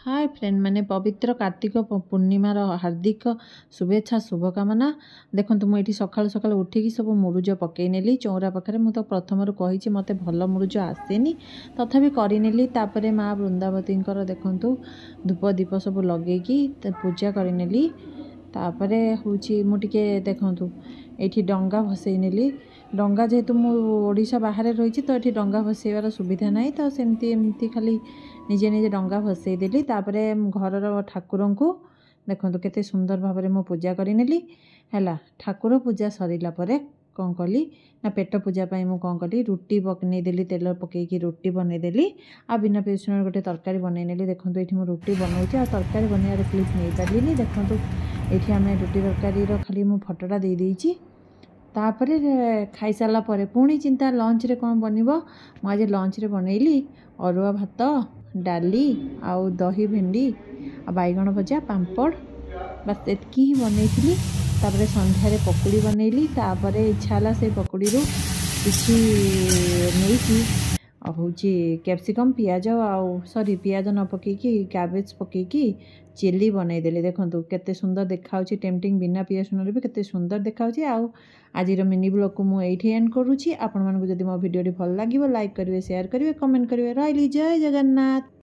Hi friend मैंने पवित्र कार्तिक पूर्णिमार हार्दिक शुभेच्छा शुभकामना। देखो मुझे सकाल सकाल उठिकी सब मुरुज पकई नेली चौरा पाखे। मुझे तो प्रथम कही मत भल मुरुज आसेनी तथापि करनेली। तापर माँ वृंदावती देखु धूप दीप सब लगे पूजा करनेली। तापर हूँ मुझे देखु ये डंगा भसई नेली। डंगा जेहेतु मुझा बाहर रही तो ये डंगा भसईबार सुविधा ना तो सेमती खाली निजे निजे डंगा भसईदेली। तापर घर ठाकुर को देखो केते सुंदर भाव में पूजा करनेली है। ठाकुर पूजा सरला कौन कली ना पेट पूजा मुझे कौन कली रुटी बनईदेली तेल पकईकी रुटी बनईदेली आ बिना पियाज गोटे तरकारी बनईनेली। देखो ये रुटी बनाऊँ आ तरकारी बनइबार क्लिप नहीं पार्ली। देखो ये आम रुटी तरकारी खाली मु फटोटा दे देइछि। तापर खाई सारा पर पुणी चिंता लंच रे कौन बनइबो। मुझे लंच रे बनइली अरुआ भात डाली आउ दही भेंडी आ बैगण भजा पांपड़ बस एतकी ही बनई। तापर संध्यारे पकुड़ी बनइली। तापर इच्छा है से पकुड़ी किसी नहीं हूँ कैप्सिकम पियाज आउ सॉरी पियाज न पकईकी कैबेज पकईकी चिली बनईदेली। देखो केते सुंदर देखा टेम्पटिंग बिना पियाज भी केते सुंदर देखा। आज मिनी ब्लॉग को मुझे एंड करुँची। आपण मानकु जदि मो वीडियो भल लगे लाइक करेंगे शेयर करेंगे कमेंट करेंगे। रही जय जगन्नाथ।